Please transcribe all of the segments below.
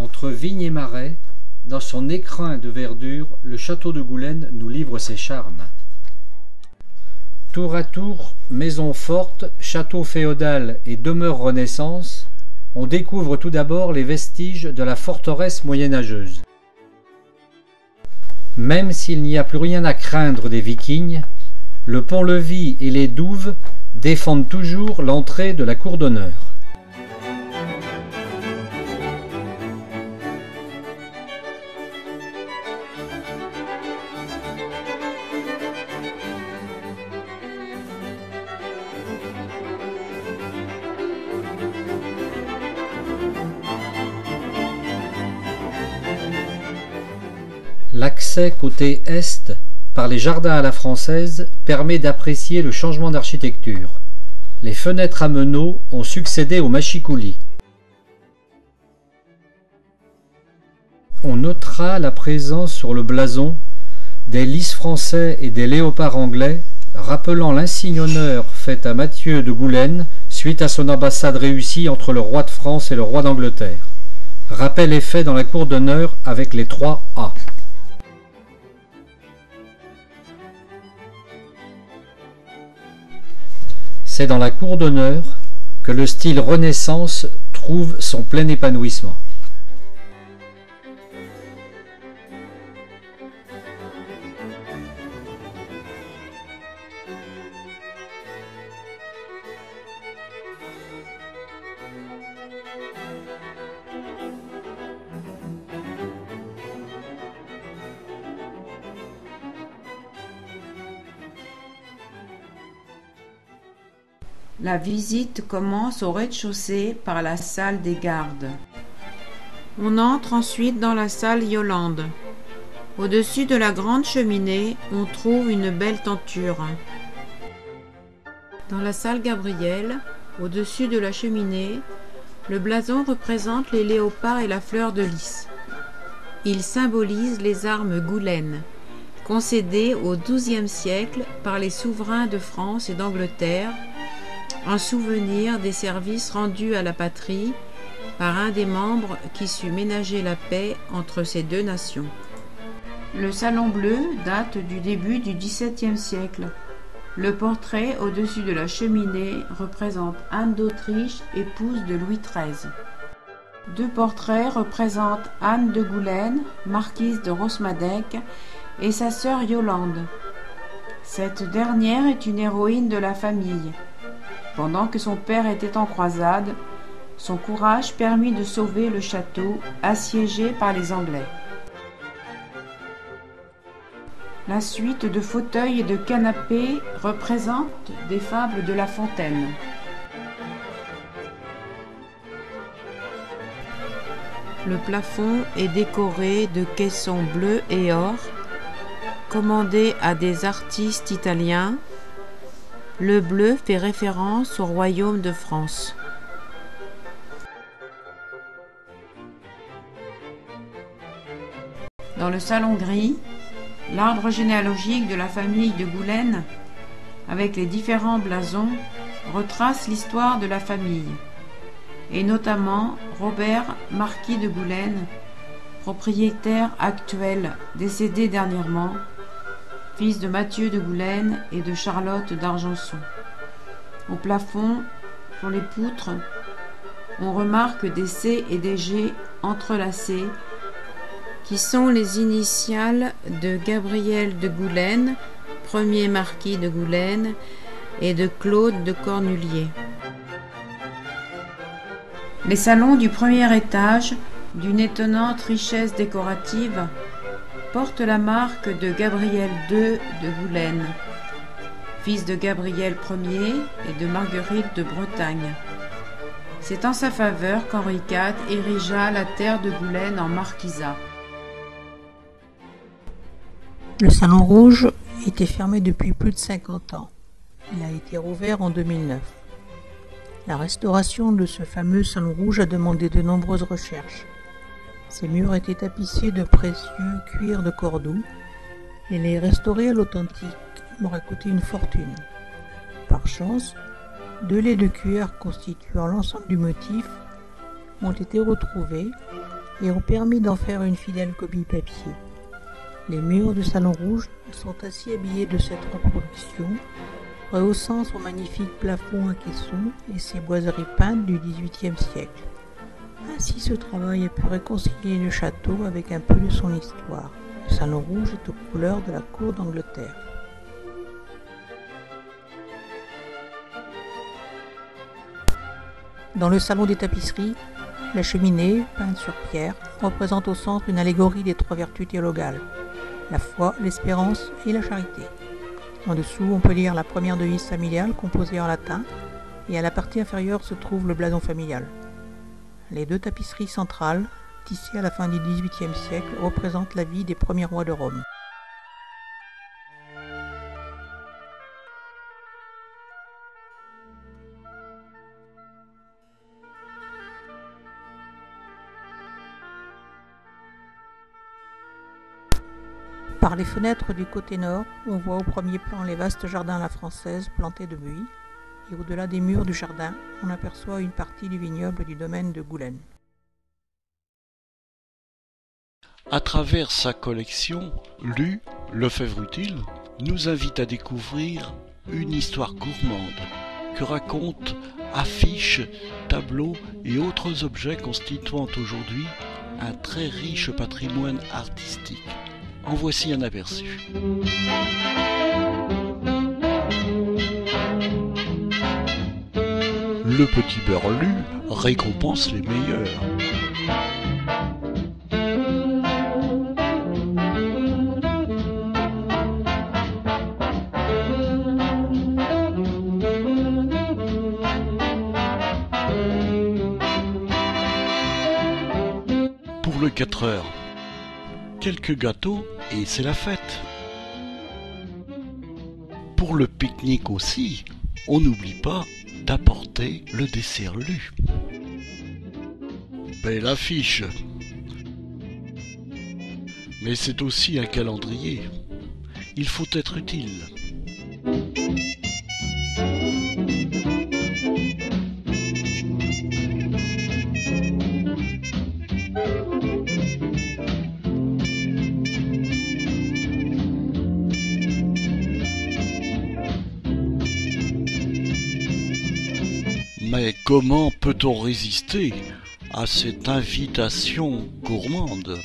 Entre vignes et marais, dans son écrin de verdure, le château de Goulaine nous livre ses charmes. Tour à tour, maison forte, château féodal et demeure Renaissance, on découvre tout d'abord les vestiges de la forteresse moyenâgeuse. Même s'il n'y a plus rien à craindre des Vikings, le pont-levis et les douves défendent toujours l'entrée de la cour d'honneur. L'accès côté est par les jardins à la française permet d'apprécier le changement d'architecture. Les fenêtres à meneaux ont succédé aux machicoulis. On notera la présence sur le blason des lys français et des léopards anglais, rappelant l'insigne honneur fait à Mathieu de Goulaine suite à son ambassade réussie entre le roi de France et le roi d'Angleterre. Rappel est fait dans la cour d'honneur avec les 3 A. C'est dans la cour d'honneur que le style Renaissance trouve son plein épanouissement. La visite commence au rez-de-chaussée par la salle des gardes. On entre ensuite dans la salle Yolande. Au-dessus de la grande cheminée, on trouve une belle tenture. Dans la salle Gabriel, au-dessus de la cheminée, le blason représente les léopards et la fleur de lys. Il symbolise les armes Goulaine, concédées au XIIe siècle par les souverains de France et d'Angleterre, en souvenir des services rendus à la patrie par un des membres qui sut ménager la paix entre ces deux nations. Le salon bleu date du début du XVIIe siècle. Le portrait au-dessus de la cheminée représente Anne d'Autriche, épouse de Louis XIII. 2 portraits représentent Anne de Goulaine, marquise de Rosmadec, et sa sœur Yolande. Cette dernière est une héroïne de la famille. Pendant que son père était en croisade, son courage permit de sauver le château assiégé par les Anglais. La suite de fauteuils et de canapés représente des fables de La Fontaine. Le plafond est décoré de caissons bleus et or, commandés à des artistes italiens. Le bleu fait référence au royaume de France. Dans le salon gris, l'arbre généalogique de la famille de Goulaine, avec les différents blasons, retrace l'histoire de la famille, et notamment Robert, marquis de Goulaine, propriétaire actuel, décédé dernièrement, fils de Mathieu de Goulaine et de Charlotte d'Argenson. Au plafond, sur les poutres, on remarque des C et des G entrelacés, qui sont les initiales de Gabriel de Goulaine, premier marquis de Goulaine, et de Claude de Cornulier. Les salons du premier étage, d'une étonnante richesse décorative, portent la marque de Gabriel II de Goulaine, fils de Gabriel Ier et de Marguerite de Bretagne. C'est en sa faveur qu'Henri IV érigea la terre de Goulaine en marquisat. Le Salon Rouge était fermé depuis plus de 50 ans. Il a été rouvert en 2009. La restauration de ce fameux Salon Rouge a demandé de nombreuses recherches. Ses murs étaient tapissés de précieux cuir de Cordoue et les restaurer à l'authentique m'aurait coûté une fortune. Par chance, 2 laits de cuir constituant l'ensemble du motif ont été retrouvés et ont permis d'en faire une fidèle copie papier. Les murs du Salon Rouge sont ainsi habillés de cette reproduction, rehaussant son magnifique plafond à caissons et ses boiseries peintes du XVIIIe siècle. Ainsi, ce travail a pu réconcilier le château avec un peu de son histoire. Le Salon Rouge est aux couleurs de la cour d'Angleterre. Dans le salon des tapisseries, la cheminée, peinte sur pierre, représente au centre une allégorie des 3 vertus théologales, la foi, l'espérance et la charité. En dessous, on peut lire la première devise familiale composée en latin, et à la partie inférieure se trouve le blason familial. Les 2 tapisseries centrales, tissées à la fin du XVIIIe siècle, représentent la vie des premiers rois de Rome. Par les fenêtres du côté nord, on voit au premier plan les vastes jardins à la française plantés de buis, et au-delà des murs du jardin, on aperçoit une partie du vignoble du domaine de Goulaine. À travers sa collection, Lu, Lefebvre Utile, nous invite à découvrir une histoire gourmande que racontent affiches, tableaux et autres objets constituant aujourd'hui un très riche patrimoine artistique. En voici un aperçu. Le petit beurre Lu récompense les meilleurs. Pour le 4 heures, quelques gâteaux et c'est la fête. Pour le pique-nique aussi, on n'oublie pas d'apporter le dessert Lu. Belle affiche. Mais c'est aussi un calendrier. Il faut être utile. Mais comment peut-on résister à cette invitation gourmande ?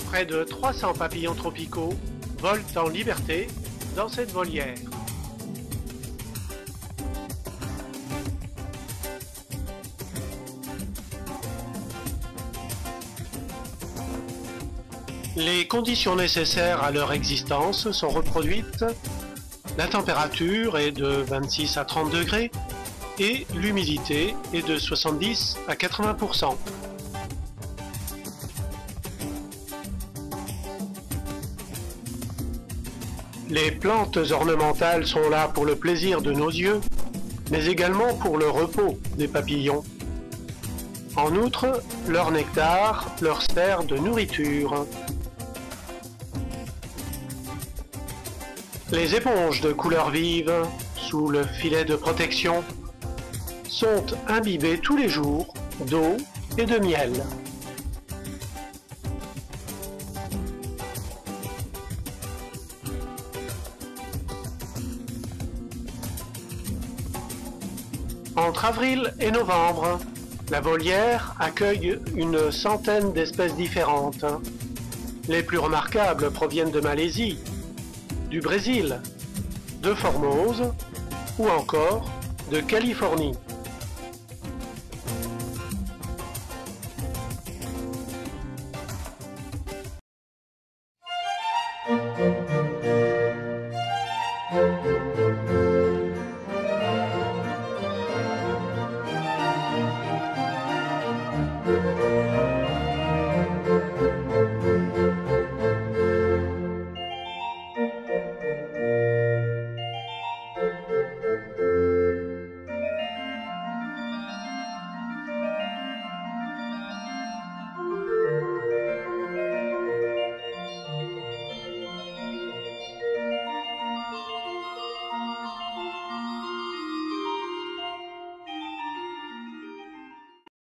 Près de 300 papillons tropicaux volent en liberté dans cette volière. Les conditions nécessaires à leur existence sont reproduites. La température est de 26 à 30 degrés et l'humidité est de 70 à 80%. Les plantes ornementales sont là pour le plaisir de nos yeux, mais également pour le repos des papillons. En outre, leur nectar leur sert de nourriture. Les éponges de couleur vive, sous le filet de protection, sont imbibées tous les jours d'eau et de miel. Entre avril et novembre, la volière accueille une centaine d'espèces différentes. Les plus remarquables proviennent de Malaisie, du Brésil, de Formose ou encore de Californie.